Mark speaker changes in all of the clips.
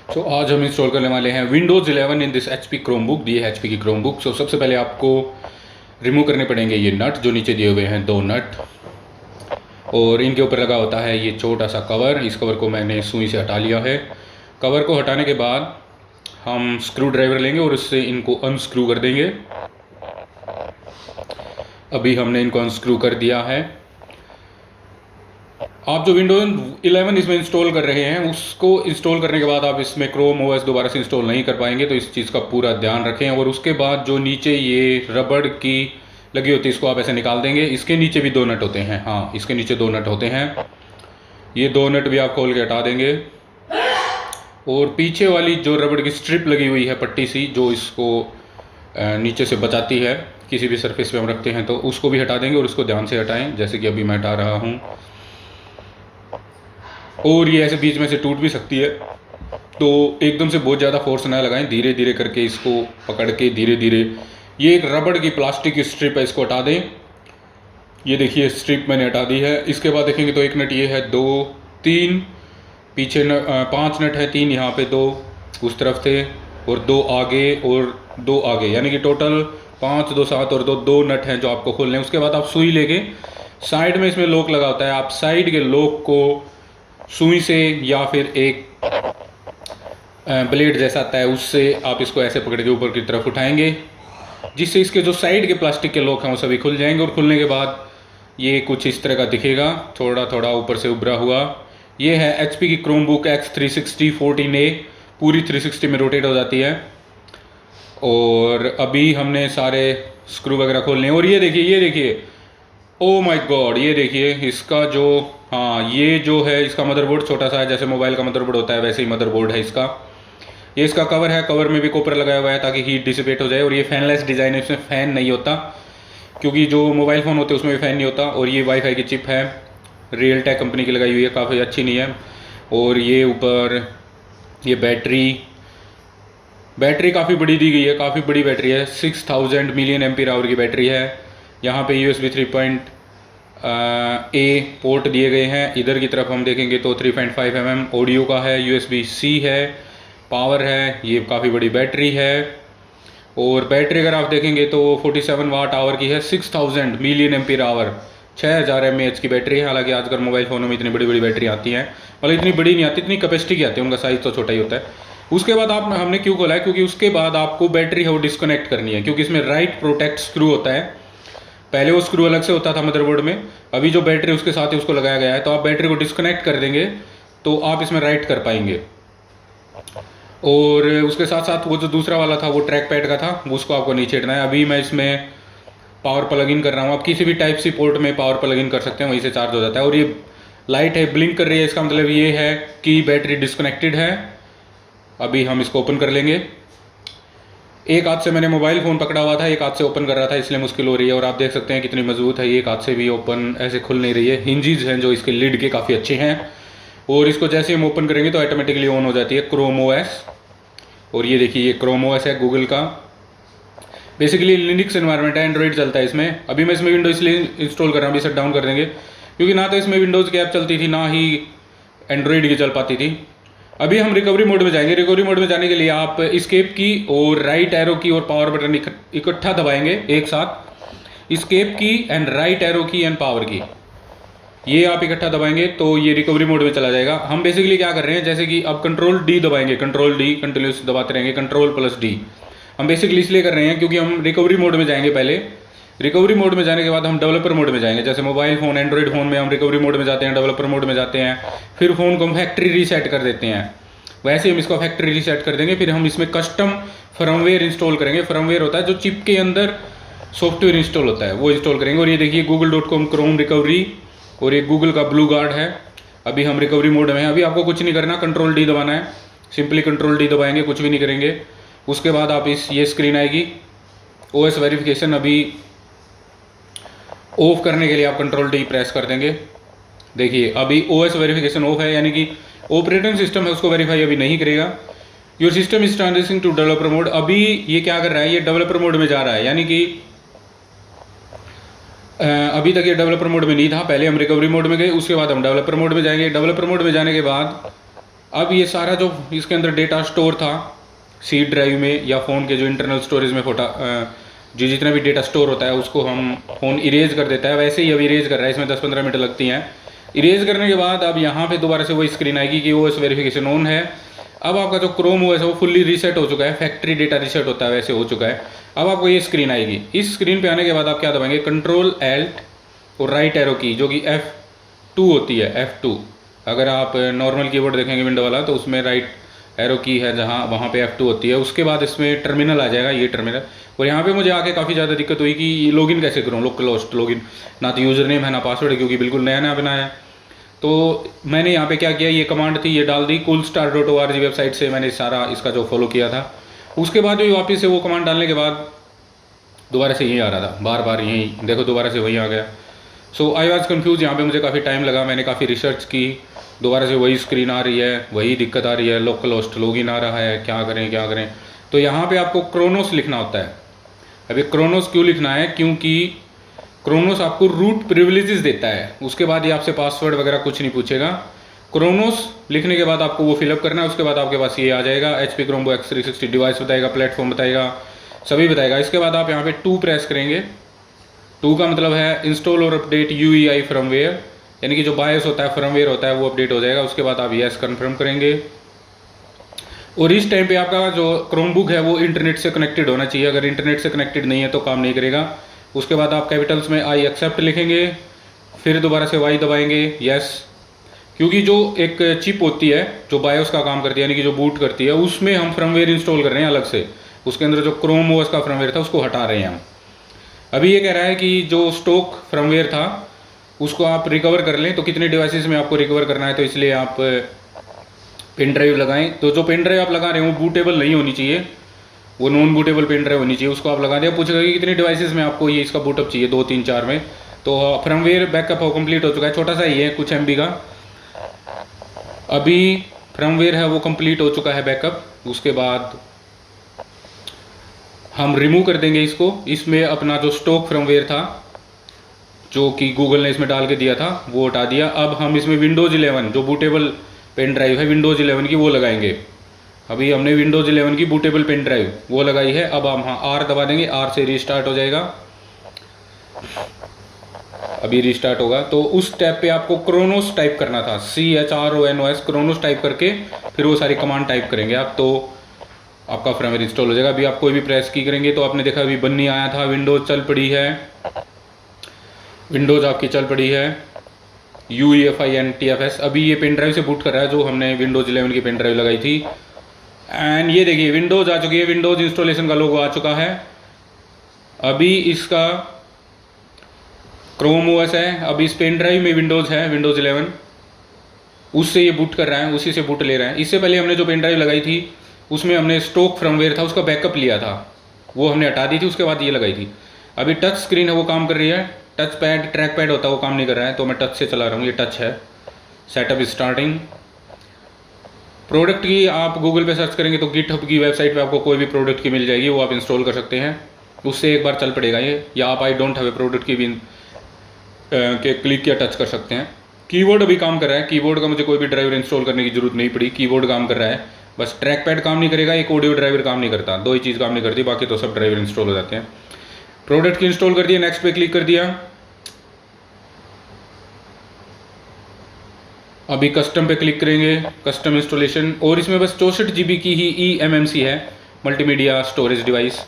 Speaker 1: सो आज हम इंस्टॉल करने वाले हैं Windows 11 in this HP Chromebook. दी है HP की क्रोमबुक। सो सबसे पहले आपको रिमूव करने पड़ेंगे ये नट जो नीचे दिए हुए हैं, 2 नट, और इनके ऊपर लगा होता है ये छोटा सा कवर। इस कवर को मैंने सुई से हटा लिया है। कवर को हटाने के बाद हम स्क्रू ड्राइवर लेंगे और उससे इनको अनस्क्रू कर देंगे। अभी हमने इनको अनस्क्रू कर दिया है। आप जो विंडोज 11 इसमें इंस्टॉल कर रहे हैं उसको इंस्टॉल करने के बाद आप इसमें क्रोम ओएस दोबारा से इंस्टॉल नहीं कर पाएंगे, तो इस चीज़ का पूरा ध्यान रखें। और उसके बाद जो नीचे ये रबड़ की लगी होती है इसको आप ऐसे निकाल देंगे। इसके नीचे भी 2 नट होते हैं, हाँ इसके नीचे 2 नट होते हैं। ये 2 नट भी आप खोल के हटा देंगे। और पीछे वाली जो रबड़ की स्ट्रिप लगी हुई है, पट्टी सी, जो इसको नीचे से बचाती है किसी भी सरफेस पे हम रखते हैं, तो उसको भी हटा देंगे। और उसको ध्यान से हटाएं, जैसे कि अभी मैं हटा रहा हूँ। और ये ऐसे बीच में से टूट भी सकती है, तो एकदम से बहुत ज़्यादा फोर्स ना लगाएं, धीरे धीरे करके इसको पकड़ के धीरे धीरे। ये एक रबड़ की प्लास्टिक की स्ट्रिप है, इसको हटा दें। ये देखिए स्ट्रिप मैंने हटा दी है। इसके बाद देखेंगे तो एक नट ये है, 2 3 पीछे 5 नट है, 3 यहाँ पे, 2 उस तरफ थे और 2 आगे और 2 आगे, यानी कि टोटल 5 2 7 और 2 नट हैं जो आपको खोलने हैं। उसके बाद आप सुई लेके साइड में इसमें लॉक लगा होता है, आप साइड के लॉक को सुई से या फिर एक ब्लेड जैसा आता है उससे आप इसको ऐसे पकड़ के ऊपर की तरफ उठाएंगे, जिससे इसके जो साइड के प्लास्टिक के लॉक हैं वो सभी खुल जाएंगे। और खुलने के बाद ये कुछ इस तरह का दिखेगा, थोड़ा थोड़ा ऊपर से उभरा हुआ। ये है HP की क्रोमबुक X360 14A, पूरी 360 में रोटेट हो जाती है। और अभी हमने सारे स्क्रू वगैरह खोलने हैं। और ये देखिए ओ माय गॉड, ये देखिए इसका जो, हाँ ये जो है इसका मदरबोर्ड छोटा सा है, जैसे मोबाइल का मदरबोर्ड होता है वैसे ही मदरबोर्ड है इसका। ये इसका कवर है, कवर में भी कॉपर लगाया हुआ है ताकि हीट डिसिपेट हो जाए। और ये फैनलेस डिज़ाइन है, इसमें फ़ैन नहीं होता, क्योंकि जो मोबाइल फ़ोन होते हैं उसमें भी फ़ैन नहीं होता। और ये वाईफाई की चिप है, रियल टेक कंपनी की लगाई हुई है, काफ़ी अच्छी नहीं है। और ये ऊपर ये बैटरी काफ़ी बड़ी दी गई है, काफ़ी बड़ी बैटरी है, 6000 मिलियन एम्पीयर आवर की बैटरी है। यहाँ पे USB 3.A पोर्ट दिए गए हैं। इधर की तरफ हम देखेंगे तो 3.5 mm ऑडियो का है, USB-C है, पावर है, ये काफ़ी बड़ी बैटरी है। और बैटरी अगर आप देखेंगे तो 47 वाट आवर की है, 6000 मिलियन एम्पीयर आवर, 6000 mAh की बैटरी है। हालांकि आजकल मोबाइल फ़ोनों में इतनी बड़ी बड़ी बैटरी आती हैं, मतलब इतनी बड़ी नहीं आती, इतनी कैपेसिटी की आती है, उनका साइज़ तो छोटा ही होता है। उसके बाद हमने क्यों खोला है, क्योंकि उसके बाद आपको बैटरी है वो डिस्कनेक्ट करनी है, क्योंकि इसमें राइट प्रोटेक्ट स्क्रू होता है। पहले वो स्क्रू अलग से होता था मदरबोर्ड में, अभी जो बैटरी उसके साथ ही उसको लगाया गया है, तो आप बैटरी को डिस्कनेक्ट कर देंगे तो आप इसमें राइट कर पाएंगे। और उसके साथ साथ वो जो दूसरा वाला था वो ट्रैक पैड का था, उसको आपको नहीं छेड़ना है। अभी मैं इसमें पावर प्लग इन कर रहा हूँ, आप किसी भी टाइप सी पोर्ट में पावर प्लग इन कर सकते हैं, वहीं से चार्ज हो जाता है। और ये लाइट है ब्लिंक कर रही है, इसका मतलब ये है कि बैटरी डिस्कनेक्टेड है। अभी हम इसको ओपन कर लेंगे। एक हाथ से मैंने मोबाइल फ़ोन पकड़ा हुआ था, एक हाथ से ओपन कर रहा था, इसलिए मुश्किल हो रही है। और आप देख सकते हैं कितनी मजबूत है, एक हाथ से भी ओपन ऐसे खुल नहीं रही है। हिंजेस हैं जो इसके लिड के काफ़ी अच्छे हैं। और इसको जैसे हम ओपन करेंगे तो ऑटोमेटिकली ऑन हो जाती है क्रोम ओएस। और ये देखिए ये क्रोम ओएस है गूगल का, बेसिकली लिनक्स एनवायरनमेंट है, एंड्रॉइड चलता है इसमें। अभी मैं इसमें विंडोज इसलिए इंस्टॉल कर रहा हूँ, अभी शट डाउन कर देंगे, क्योंकि ना तो इसमें विंडोज़ की ऐप चलती थी ना ही एंड्रॉइड की चल पाती थी। अभी हम रिकवरी मोड में जाएंगे। रिकवरी मोड में जाने के लिए आप एस्केप की और राइट एरो की और पावर बटन इकट्ठा दबाएंगे एक साथ। एस्केप की एंड राइट एरो की एंड पावर की, ये आप इकट्ठा दबाएंगे तो ये रिकवरी मोड में चला जाएगा। हम बेसिकली क्या कर रहे हैं, जैसे कि अब कंट्रोल डी दबाएंगे, कंट्रोल डी कंटिन्यूस दबाते रहेंगे, कंट्रोल+D। हम बेसिकली इसलिए कर रहे हैं क्योंकि हम रिकवरी मोड में जाएंगे पहले। रिकवरी मोड में जाने के बाद हम डेवलपर मोड में जाएंगे। जैसे मोबाइल फ़ोन एंड्रॉइड फ़ोन में हम रिकवरी मोड में जाते हैं, डेवलपर मोड में जाते हैं, फिर फ़ोन को हम फैक्ट्री रीसेट कर देते हैं, वैसे हम इसको फैक्ट्री रीसेट कर देंगे। फिर हम इसमें कस्टम फर्मवेयर इंस्टॉल करेंगे। फर्मवेयर होता है जो चिप के अंदर सॉफ्टवेयर इंस्टॉल होता है, वो इंस्टॉल करेंगे। और ये देखिए google.com क्रोम रिकवरी, और ये गूगल का ब्लू गार्ड है। अभी हम रिकवरी मोड में हैं। अभी आपको कुछ नहीं करना, कंट्रोल डी दबाना है, सिंपली कंट्रोल डी दबाएंगे, कुछ भी नहीं करेंगे। उसके बाद आप ये स्क्रीन आएगी OS वेरिफिकेशन। अभी ऑफ करने के लिए आप कंट्रोल डी प्रेस कर देंगे। देखिए अभी OS वेरिफिकेशन ऑफ है, यानी कि ऑपरेटिंग सिस्टम है उसको वेरीफाई अभी नहीं करेगा। Your system is transitioning to developer mode. अभी ये क्या कर रहा है, ये डेवलपर मोड में जा रहा है, यानी कि अभी तक ये डेवलपर मोड में नहीं था। पहले हम रिकवरी मोड में गए, उसके बाद हम डेवलपर मोड में जाएंगे। डेवलपर मोड में जाने के बाद अब ये सारा जो इसके अंदर डेटा स्टोर था सी ड्राइव में या फ़ोन के जो इंटरनल स्टोरेज में जो जितना भी डेटा स्टोर होता है उसको हम फ़ोन इरेज कर देता है, वैसे ही अब इरेज कर रहा है। इसमें 10-15 मिनट लगती हैं। इरेज करने के बाद अब यहाँ पे दोबारा से वही स्क्रीन आएगी कि ओएस वेरिफिकेशन ऑन है। अब आपका जो क्रोम ओएस है वो फुल्ली रीसेट हो चुका है, फैक्ट्री डेटा रीसेट होता है वैसे हो चुका है। अब आपको ये स्क्रीन आएगी। इस स्क्रीन पे आने के बाद आप क्या दबाएंगे, कंट्रोल एल्ट और राइट एरो की जो कि F2 होती है, F2। अगर आप नॉर्मल कीबोर्ड देखेंगे विंडो वाला तो उसमें राइट एरो की है जहाँ, वहाँ पे F2 होती है। उसके बाद इसमें टर्मिनल आ जाएगा, ये टर्मिनल। और यहाँ पे मुझे आके काफ़ी ज़्यादा दिक्कत हुई कि लॉगिन कैसे करूँ, लोकल होस्ट लॉगिन, ना तो यूज़र नेम है ना पासवर्ड है, क्योंकि बिल्कुल नया नया बनाया है। तो मैंने यहाँ पे क्या किया, ये कमांड थी, ये डाल दी coolstar.org वेबसाइट से, मैंने सारा इसका जो फॉलो किया था। उसके बाद भी वापस से वो कमांड डालने के बाद दोबारा से यही आ रहा था, बार बार यही, देखो दोबारा से वही आ गया। सो आई वॉज कन्फ्यूज़। यहाँ पे मुझे काफ़ी टाइम लगा, मैंने काफ़ी रिसर्च की, दोबारा से वही स्क्रीन आ रही है, वही दिक्कत आ रही है, लोकल होस्ट लॉगिन आ रहा है, क्या करें क्या करें। तो यहाँ पे आपको क्रोनोस लिखना होता है। अभी क्रोनोस क्यों लिखना है, क्योंकि क्रोनोस आपको रूट प्रिविलेजेस देता है। उसके बाद ये आपसे पासवर्ड वगैरह कुछ नहीं पूछेगा। क्रोनोस लिखने के बाद आपको वो फिलअप करना है। उसके बाद आपके पास ये आ जाएगा, HP Chromebook X360 डिवाइस बताएगा, प्लेटफॉर्म बताएगा, सभी बताएगा। इसके बाद आप यहाँ पे 2 प्रेस करेंगे। 2 का मतलब है इंस्टॉल और अपडेट UEI फर्मवेयर, यानी कि जो बायस होता है, फर्मवेयर होता है, वो अपडेट हो जाएगा। उसके बाद आप यस कन्फर्म करेंगे। और इस टाइम पे आपका जो क्रोमबुक है वो इंटरनेट से कनेक्टेड होना चाहिए। अगर इंटरनेट से कनेक्टेड नहीं है तो काम नहीं करेगा। उसके बाद आप कैपिटल्स में आई एक्सेप्ट लिखेंगे, फिर दोबारा से वाई दबाएंगे, यस। क्योंकि जो एक चिप होती है जो बायोस का काम करती है, यानी कि जो बूट करती है, उसमें हम फर्मवेयर इंस्टॉल कर रहे हैं अलग से। उसके अंदर जो क्रोम ओएस का फर्मवेयर था उसको हटा रहे हैं हम। अभी ये कह रहा है कि जो स्टॉक फर्मवेयर था उसको आप रिकवर कर लें। तो कितने डिवाइसेस में आपको रिकवर करना है, तो इसलिए आप पेन ड्राइव लगाएं। तो जो पेन ड्राइव आप लगा रहे हो वो बूटेबल नहीं होनी चाहिए, वो नॉन बूटेबल पेन ड्राइव होनी चाहिए। उसको आप लगा दें। पूछेगा कि कितने डिवाइसेस में आपको ये इसका बूटअप चाहिए, 2, 3, 4 में। तो फर्मवेयर बैकअप हो कंप्लीट हो चुका है, छोटा सा ही है, कुछ MB का। अभी फर्मवेयर है वो कंप्लीट हो चुका है बैकअप। उसके बाद हम रिमूव कर देंगे इसको। इसमें अपना जो स्टॉक फर्मवेयर था जो कि गूगल ने इसमें डाल के दिया था वो हटा दिया। अब हम इसमें विंडोज़ 11 जो बूटेबल पेन ड्राइव है विंडोज़ 11 की, वो लगाएंगे। अभी हमने विंडोज़ 11 की बूटेबल पेन ड्राइव वो लगाई है। अब हम R दबा देंगे, R से रीस्टार्ट हो जाएगा। अभी रीस्टार्ट होगा। तो उस टैब पे आपको क्रोनोस टाइप करना था, CHRONOS, क्रोनोस टाइप करके फिर वो सारी कमांड टाइप करेंगे आप, तो आपका फर्मवेयर इंस्टॉल हो जाएगा। अभी आप कोई भी प्रेस की करेंगे तो आपने देखा अभी बन्नी आया था, विंडोज़ चल पड़ी है, विंडोज़ आपकी चल पड़ी है, UEFI NTFS। अभी ये पेन ड्राइव से बूट कर रहा है जो हमने विंडोज़ 11 की पेन ड्राइव लगाई थी। एंड ये देखिए विंडोज़ आ चुकी है, विंडोज़ इंस्टॉलेशन का लोगो आ चुका है। अभी इसका क्रोम OS है, अभी इस पेन ड्राइव में विंडोज़ है, विंडोज़ 11, उससे ये बूट कर रहा है, उसी से बूट ले रहा है। इससे पहले हमने जो पेन ड्राइव लगाई थी उसमें हमने स्टॉक फर्मवेयर था उसका बैकअप लिया था, वो हमने हटा दी थी, उसके बाद ये लगाई थी। अभी टच स्क्रीन है वो काम कर रही है, टच पैड ट्रैक पैड होता है वो काम नहीं कर रहा है, तो मैं टच से चला रहा हूँ। ये टच है। Setup starting. प्रोडक्ट की आप गूगल पे सर्च करेंगे तो गिटहब की वेबसाइट पे आपको कोई भी प्रोडक्ट की मिल जाएगी, वो आप इंस्टॉल कर सकते हैं, उससे एक बार चल पड़ेगा ये। या आप I don't have a product की भी के क्लिक या टच कर सकते हैं। कीबोर्ड अभी काम कर रहा है, कीबोर्ड का मुझे कोई भी ड्राइवर इंस्टॉल करने की जरूरत नहीं पड़ी, कीबोर्ड काम कर रहा है। बस ट्रैक पैड काम नहीं करेगा, एक ऑडियो ड्राइवर काम नहीं करता, 2 ही चीज़ काम नहीं करती, बाकी तो सब ड्राइवर इंस्टॉल हो जाते हैं। प्रोडक्ट की इंस्टॉल कर दिया, नेक्स्ट पे क्लिक कर दिया। अभी कस्टम पे क्लिक करेंगे, कस्टम इंस्टॉलेशन। और इसमें बस 64 GB की ही eMMC है, मल्टीमीडिया स्टोरेज डिवाइस।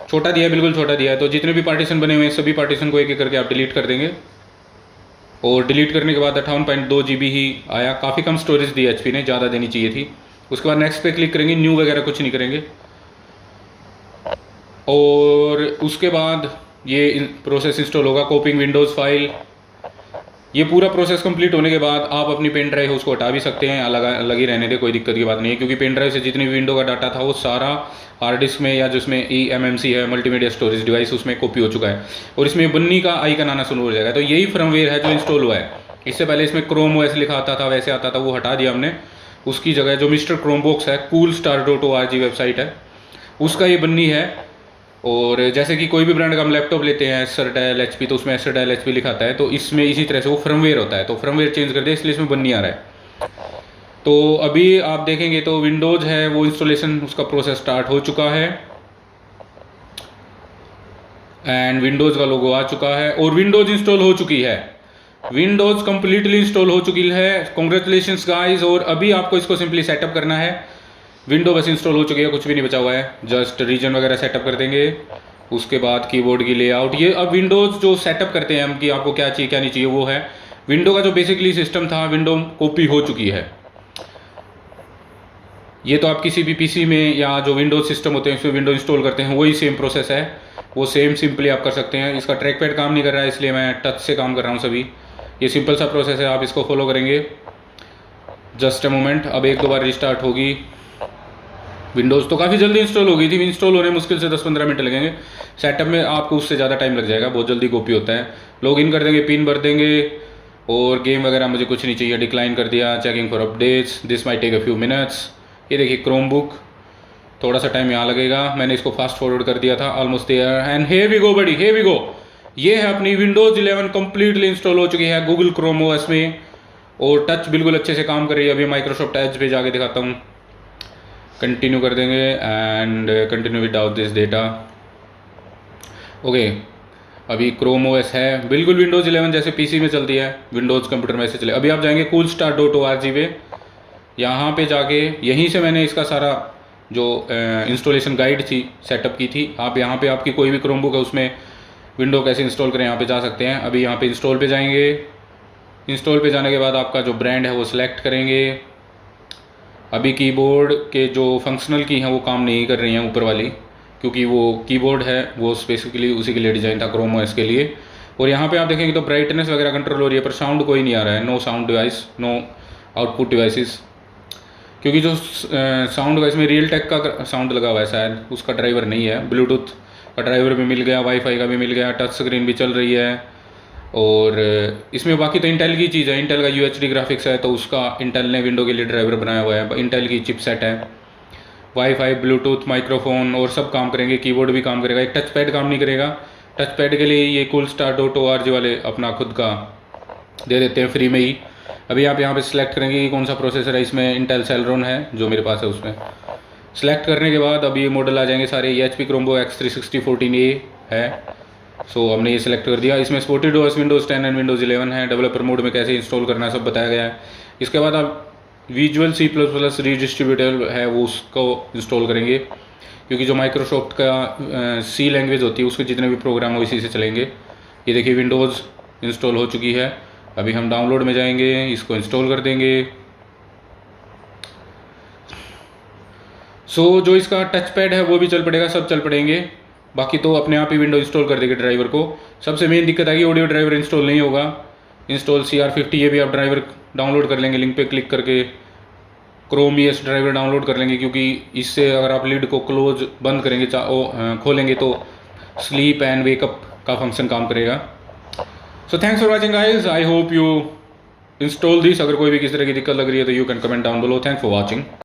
Speaker 1: छोटा दिया है, बिल्कुल छोटा दिया है। तो जितने भी पार्टीशन बने हुए हैं सभी पार्टीशन को एक एक करके आप डिलीट कर देंगे। और डिलीट करने के बाद 58.2 GB ही आया, काफ़ी कम स्टोरेज दी HP ने, ज़्यादा देनी चाहिए थी। उसके बाद नेक्स्ट पे क्लिक करेंगे, न्यू वगैरह कुछ नहीं करेंगे। और उसके बाद ये प्रोसेस इंस्टॉल होगा, कॉपिंग विंडोज़ फाइल। ये पूरा प्रोसेस कंप्लीट होने के बाद आप अपनी पेन ड्राइव उसको हटा भी सकते हैं, अलग अलग ही रहने दे, कोई दिक्कत की बात नहीं है। क्योंकि पेन ड्राइव से जितनी भी विंडो का डाटा था वो सारा हार्ड डिस्क में या जिसमें eMMC है, मल्टीमीडिया स्टोरेज डिवाइस, उसमें कॉपी हो चुका है। और इसमें बन्नी का आइकन आना शुरू हो जाएगा। तो यही फर्मवेयर है जो इंस्टॉल हुआ है। इससे पहले इसमें क्रोम OS लिखा आता था, वैसे आता था, वो हटा दिया हमने। उसकी जगह जो मिस्टर क्रोमबॉक्स है, coolstar.org वेबसाइट है, उसका ये बन्नी है। और जैसे कि कोई भी ब्रांड का हम लैपटॉप लेते हैं, एसर डेल HP, तो उसमें एसर डेल HP लिखा आता है, तो इसमें इसी तरह से वो फर्मवेयर होता है। तो फर्मवेयर चेंज कर दिया, इसलिए इसमें बन्नी आ रहा है। तो अभी आप देखेंगे तो विंडोज़ है वो इंस्टॉलेशन उसका प्रोसेस स्टार्ट हो चुका है एंड विंडोज़ का लोगो आ चुका है और विंडोज़ इंस्टॉल हो चुकी है। विंडोज़ कंप्लीटली इंस्टॉल हो चुकी है। Congratulations guys. और अभी आपको इसको सिंपली सेटअप करना है। विंडो बस इंस्टॉल हो चुकी है, कुछ भी नहीं बचा हुआ है। जस्ट रीजन वगैरह सेटअप कर देंगे, उसके बाद कीबोर्ड की लेआउट। ये अब विंडोज़ जो सेटअप करते हैं हम कि आपको क्या चाहिए क्या नहीं चाहिए, वो है विंडो का जो बेसिकली सिस्टम था, विंडो कॉपी हो चुकी है। ये तो आप किसी भी पीसी में या जो विंडोज सिस्टम होते हैं उसमें विंडो इंस्टॉल करते हैं, वही सेम प्रोसेस है, वो सेम सिंपली आप कर सकते हैं। इसका ट्रैक पैड काम नहीं कर रहा है, इसलिए मैं टच से काम कर रहा हूँ सभी। ये सिंपल सा प्रोसेस है, आप इसको फॉलो करेंगे। जस्ट अ मोमेंट, अब एक दो बार रिस्टार्ट होगी। विंडोज़ तो काफ़ी जल्दी इंस्टॉल हो गई थी, इंस्टॉल होने मुश्किल से 10-15 मिनट लगेंगे। सेटअप में आपको उससे ज़्यादा टाइम लग जाएगा, बहुत जल्दी कॉपी होता है। लॉग इन कर देंगे, पिन भर देंगे और गेम वगैरह मुझे कुछ नहीं चाहिए, डिक्लाइन कर दिया। Checking for updates, this may take a few minutes. ये देखिए क्रोम बुक, थोड़ा सा टाइम यहाँ लगेगा। मैंने इसको फास्ट फॉरवर्ड कर दिया था, almost there. And here we go buddy, here we go. ये है अपनी विंडोज़ 11 कंप्लीटली इंस्टॉल हो चुकी है गूगल क्रोम ओएस में और टच बिल्कुल अच्छे से काम कर रही है। अभी माइक्रोसॉफ्ट एज पे जाके दिखाता हूँ। कंटिन्यू कर देंगे and continue without this data. Okay, अभी क्रोम ओएस है बिल्कुल विंडोज़ 11 जैसे पीसी में चलती है, विंडोज़ कंप्यूटर में ऐसे चले। अभी आप जाएंगे coolstart.org पे, यहाँ पे जाके यहीं से मैंने इसका सारा जो इंस्टॉलेशन गाइड थी सेटअप की थी। आप यहाँ पे आपकी कोई भी क्रोम बुक है उसमें विंडो कैसे इंस्टॉल करें यहाँ पे जा सकते हैं। अभी यहाँ पे इंस्टॉल पे जाएंगे। इंस्टॉल पे जाने के बाद आपका जो ब्रांड है वो सिलेक्ट करेंगे। अभी कीबोर्ड के जो फंक्शनल की हैं वो काम नहीं कर रही हैं ऊपर वाली, क्योंकि वो कीबोर्ड है वो स्पेसिफिकली उसी के लिए डिज़ाइन था क्रोम ओएस के लिए। और यहाँ पे आप देखेंगे तो ब्राइटनेस वगैरह कंट्रोल हो रही है, पर साउंड कोई नहीं आ रहा है। No sound device, no output devices, क्योंकि जो साउंड इसमें रियल टेक का साउंड लगा हुआ है शायद, उसका ड्राइवर नहीं है। ब्लूटूथ का ड्राइवर भी मिल गया, वाईफाई का भी मिल गया, टच स्क्रीन भी चल रही है। और इसमें बाकी तो इंटेल की चीज़ है, इंटेल का यूएचडी ग्राफिक्स है तो उसका इंटेल ने विंडो के लिए ड्राइवर बनाया हुआ है, इंटेल की चिपसेट है। वाईफाई, ब्लूटूथ, माइक्रोफोन और सब काम करेंगे। कीबोर्ड भी काम करेगा, एक टच पैड काम नहीं करेगा। टच पैड के लिए ये coolstart.org वाले अपना खुद का दे देते हैं फ्री में ही। अभी आप यहाँ पे सिलेक्ट करेंगे कि कौन सा प्रोसेसर है। इसमें इंटेल सेलेरॉन है जो मेरे पास है, उसमें सेलेक्ट करने के बाद अभी ये मॉडल आ जाएंगे सारे। ये HP Chromebook X360 14A है, सो हमने ये सिलेक्ट कर दिया। इसमें supported OS Windows 10 and Windows 11 है। डेवलपर मोड में कैसे इंस्टॉल करना है सब बताया गया है। इसके बाद आप विजुअल C++ रीडिस्ट्रीब्यूटेबल है वो उसको इंस्टॉल करेंगे, क्योंकि जो माइक्रोसॉफ्ट का C लैंग्वेज होती है उसके जितने भी प्रोग्राम हो इसी से चलेंगे। ये देखिए विंडोज़ इंस्टॉल हो चुकी है। अभी हम डाउनलोड में जाएंगे, इसको इंस्टॉल कर देंगे। जो इसका टच पैड है वो भी चल पड़ेगा, सब चल पड़ेंगे। बाकी तो अपने आप ही विंडो इंस्टॉल कर देगी ड्राइवर को। सबसे मेन दिक्कत आएगी ऑडियो ड्राइवर इंस्टॉल नहीं होगा। इंस्टॉल CR50, ये भी आप ड्राइवर डाउनलोड कर लेंगे, लिंक पे क्लिक करके क्रोम ES ड्राइवर डाउनलोड कर लेंगे, क्योंकि इससे अगर आप लिड को क्लोज बंद करेंगे खोलेंगे तो स्लीप एंड वेकअप का फंक्शन काम करेगा। So thanks for watching guys, I hope you install this. अगर कोई भी किसी तरह की दिक्कत लग रही है तो you can comment down below. Thanks for watching.